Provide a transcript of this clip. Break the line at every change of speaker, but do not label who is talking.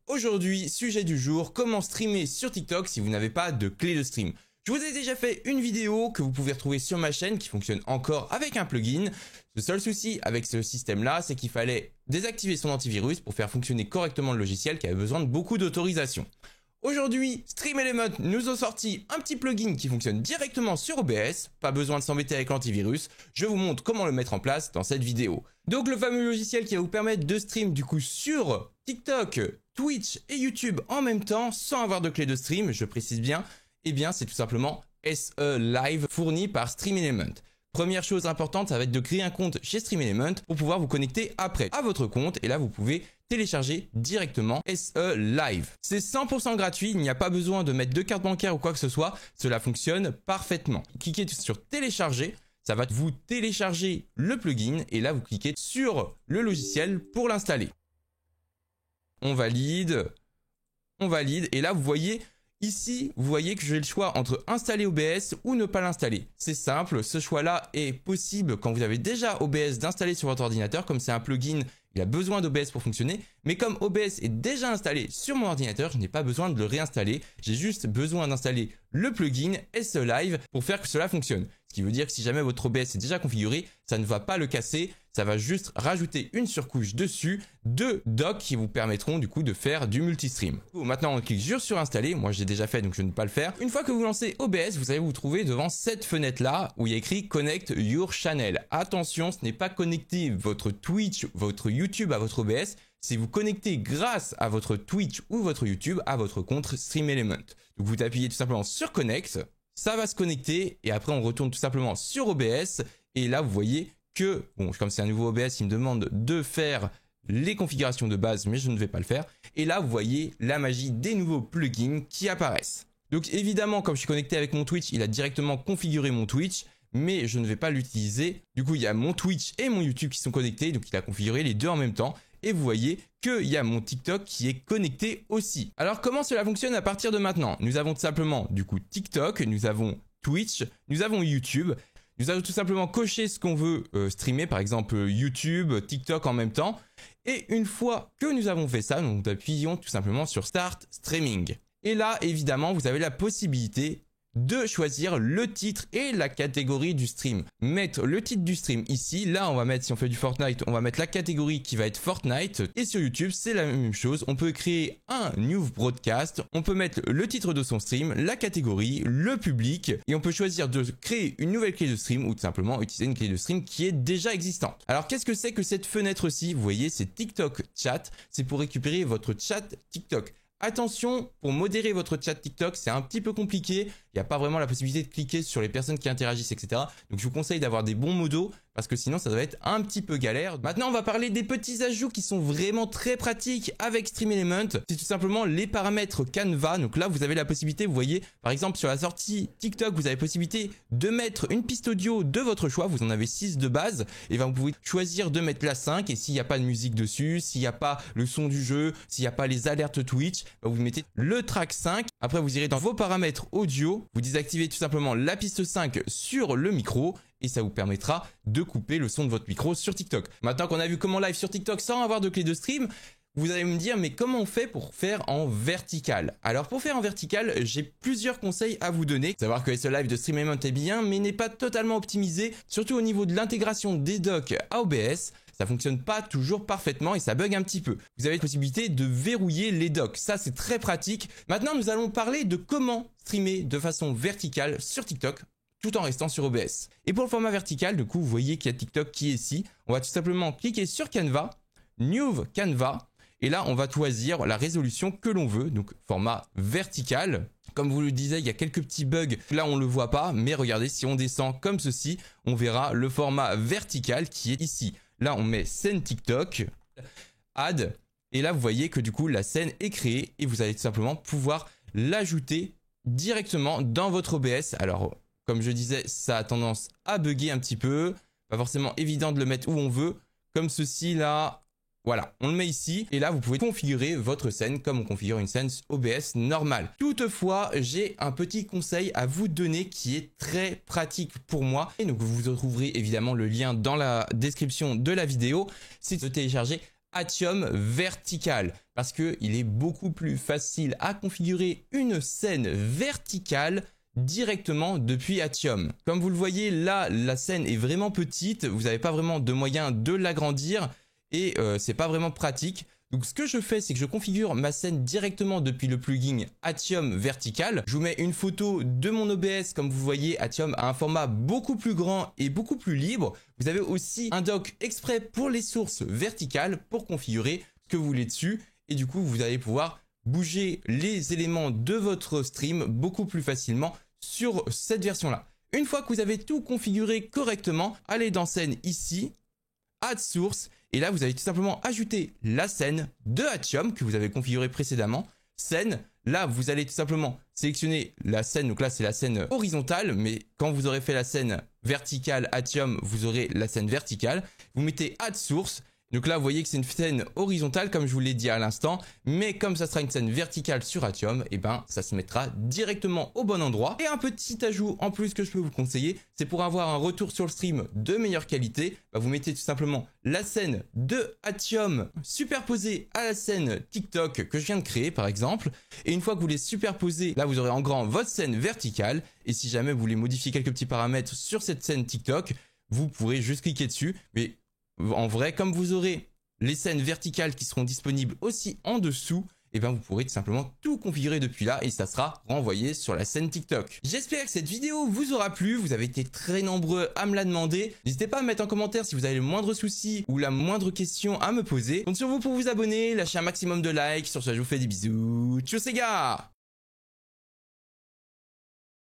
Aujourd'hui, sujet du jour, comment streamer sur TikTok si vous n'avez pas de clé de stream. Je vous ai déjà fait une vidéo que vous pouvez retrouver sur ma chaîne qui fonctionne encore avec un plugin. Le seul souci avec ce système-là, c'est qu'il fallait désactiver son antivirus pour faire fonctionner correctement le logiciel qui avait besoin de beaucoup d'autorisation. Aujourd'hui, StreamElement nous a sorti un petit plugin qui fonctionne directement sur OBS, pas besoin de s'embêter avec l'antivirus, je vous montre comment le mettre en place dans cette vidéo. Donc le fameux logiciel qui va vous permettre de stream du coup sur TikTok, Twitch et YouTube en même temps sans avoir de clé de stream, je précise bien, eh bien c'est tout simplement SE Live fourni par StreamElement. Première chose importante, ça va être de créer un compte chez StreamElement pour pouvoir vous connecter après à votre compte et là vous pouvez télécharger directement SE Live. C'est 100% gratuit, il n'y a pas besoin de mettre de carte bancaire ou quoi que ce soit, cela fonctionne parfaitement. Cliquez sur télécharger, ça va vous télécharger le plugin et là vous cliquez sur le logiciel pour l'installer. On valide et là vous voyez ici, vous voyez que j'ai le choix entre installer OBS ou ne pas l'installer. C'est simple, ce choix-là est possible quand vous avez déjà OBS d'installer sur votre ordinateur. Comme c'est un plugin, il a besoin d'OBS pour fonctionner. Mais comme OBS est déjà installé sur mon ordinateur, je n'ai pas besoin de le réinstaller. J'ai juste besoin d'installer le plugin SE Live pour faire que cela fonctionne. Ce qui veut dire que si jamais votre OBS est déjà configuré, ça ne va pas le casser. Ça va juste rajouter une surcouche dessus de docks qui vous permettront du coup de faire du multistream. Maintenant on clique juste sur installer, moi j'ai déjà fait donc je ne vais pas le faire. Une fois que vous lancez OBS, vous allez vous trouver devant cette fenêtre là où il y a écrit Connect Your Channel. Attention, ce n'est pas connecter votre Twitch, votre YouTube à votre OBS, c'est vous connecter grâce à votre Twitch ou votre YouTube à votre compte StreamElement. Donc vous appuyez tout simplement sur Connect, ça va se connecter et après on retourne tout simplement sur OBS et là vous voyez que, bon, comme c'est un nouveau OBS, il me demande de faire les configurations de base, mais je ne vais pas le faire. Et là, vous voyez la magie des nouveaux plugins qui apparaissent. Donc évidemment, comme je suis connecté avec mon Twitch, il a directement configuré mon Twitch, mais je ne vais pas l'utiliser. Du coup, il y a mon Twitch et mon YouTube qui sont connectés, donc il a configuré les deux en même temps. Et vous voyez qu'il y a mon TikTok qui est connecté aussi. Alors comment cela fonctionne à partir de maintenant? Nous avons tout simplement du coup TikTok, nous avons Twitch, nous avons YouTube. Nous allons tout simplement cocher ce qu'on veut streamer, par exemple YouTube, TikTok en même temps. Et une fois que nous avons fait ça, nous appuyons tout simplement sur Start Streaming. Et là, évidemment, vous avez la possibilité de choisir le titre et la catégorie du stream. Mettre le titre du stream ici, là on va mettre, si on fait du Fortnite, on va mettre la catégorie qui va être Fortnite. Et sur YouTube, c'est la même chose, on peut créer un new broadcast, on peut mettre le titre de son stream, la catégorie, le public, et on peut choisir de créer une nouvelle clé de stream ou tout simplement utiliser une clé de stream qui est déjà existante. Alors qu'est-ce que c'est que cette fenêtre-ci? Vous voyez, c'est TikTok Chat, c'est pour récupérer votre chat TikTok. Attention, pour modérer votre chat TikTok, c'est un petit peu compliqué. Il n'y a pas vraiment la possibilité de cliquer sur les personnes qui interagissent, etc. Donc je vous conseille d'avoir des bons modos parce que sinon ça doit être un petit peu galère. Maintenant, on va parler des petits ajouts qui sont vraiment très pratiques avec StreamElement. C'est tout simplement les paramètres Canva. Donc là, vous avez la possibilité, vous voyez, par exemple sur la sortie TikTok, vous avez la possibilité de mettre une piste audio de votre choix. Vous en avez 6 de base. Et vous pouvez choisir de mettre la 5. Et s'il n'y a pas de musique dessus, s'il n'y a pas le son du jeu, s'il n'y a pas les alertes Twitch, vous mettez le track 5. Après, vous irez dans vos paramètres audio. Vous désactivez tout simplement la piste 5 sur le micro et ça vous permettra de couper le son de votre micro sur TikTok. Maintenant qu'on a vu comment live sur TikTok sans avoir de clé de stream, vous allez me dire, mais comment on fait pour faire en vertical? Alors pour faire en vertical, j'ai plusieurs conseils à vous donner. Savoir que SE Live de StreamElement est bien, mais n'est pas totalement optimisé, surtout au niveau de l'intégration des docks à OBS. Ça fonctionne pas toujours parfaitement et ça bug un petit peu. Vous avez la possibilité de verrouiller les docks. Ça, c'est très pratique. Maintenant, nous allons parler de comment streamer de façon verticale sur TikTok tout en restant sur OBS. Et pour le format vertical, du coup, vous voyez qu'il y a TikTok qui est ici. On va tout simplement cliquer sur Canva, New Canva. Et là, on va choisir la résolution que l'on veut, donc format vertical. Comme vous le disiez, il y a quelques petits bugs. Là, on ne le voit pas, mais regardez, si on descend comme ceci, on verra le format vertical qui est ici. Là, on met scène TikTok, add, et là, vous voyez que du coup, la scène est créée et vous allez tout simplement pouvoir l'ajouter directement dans votre OBS. Alors, comme je disais, ça a tendance à bugger un petit peu. Pas forcément évident de le mettre où on veut, comme ceci là. Voilà, on le met ici et là vous pouvez configurer votre scène comme on configure une scène OBS normale. Toutefois, j'ai un petit conseil à vous donner qui est très pratique pour moi. Et donc vous retrouverez évidemment le lien dans la description de la vidéo. C'est de télécharger Axiom vertical parce qu'il est beaucoup plus facile à configurer une scène verticale directement depuis Axiom. Comme vous le voyez là, la scène est vraiment petite, vous n'avez pas vraiment de moyen de l'agrandir et c'est pas vraiment pratique. Donc ce que je fais, c'est que je configure ma scène directement depuis le plugin Axiom Vertical. Je vous mets une photo de mon OBS. Comme vous voyez, Axiom a un format beaucoup plus grand et beaucoup plus libre. Vous avez aussi un dock exprès pour les sources verticales pour configurer ce que vous voulez dessus. Et du coup, vous allez pouvoir bouger les éléments de votre stream beaucoup plus facilement sur cette version-là. Une fois que vous avez tout configuré correctement, allez dans scène ici, Add Source. Et là, vous allez tout simplement ajouter la scène de Axiom que vous avez configurée précédemment. Scène, là, vous allez tout simplement sélectionner la scène. Donc là, c'est la scène horizontale, mais quand vous aurez fait la scène verticale Axiom, vous aurez la scène verticale. Vous mettez Add Source. Donc là, vous voyez que c'est une scène horizontale, comme je vous l'ai dit à l'instant. Mais comme ça sera une scène verticale sur Axiom, et ben, ça se mettra directement au bon endroit. Et un petit ajout en plus que je peux vous conseiller, c'est pour avoir un retour sur le stream de meilleure qualité. Bah, vous mettez tout simplement la scène de Axiom superposée à la scène TikTok que je viens de créer, par exemple. Et une fois que vous les superposez, là, vous aurez en grand votre scène verticale. Et si jamais vous voulez modifier quelques petits paramètres sur cette scène TikTok, vous pourrez juste cliquer dessus. Mais en vrai, comme vous aurez les scènes verticales qui seront disponibles aussi en dessous, et ben vous pourrez tout simplement tout configurer depuis là et ça sera renvoyé sur la scène TikTok. J'espère que cette vidéo vous aura plu, vous avez été très nombreux à me la demander. N'hésitez pas à mettre en commentaire si vous avez le moindre souci ou la moindre question à me poser. Compte sur vous pour vous abonner, lâcher un maximum de likes. Sur ce, je vous fais des bisous. Tchuss les gars!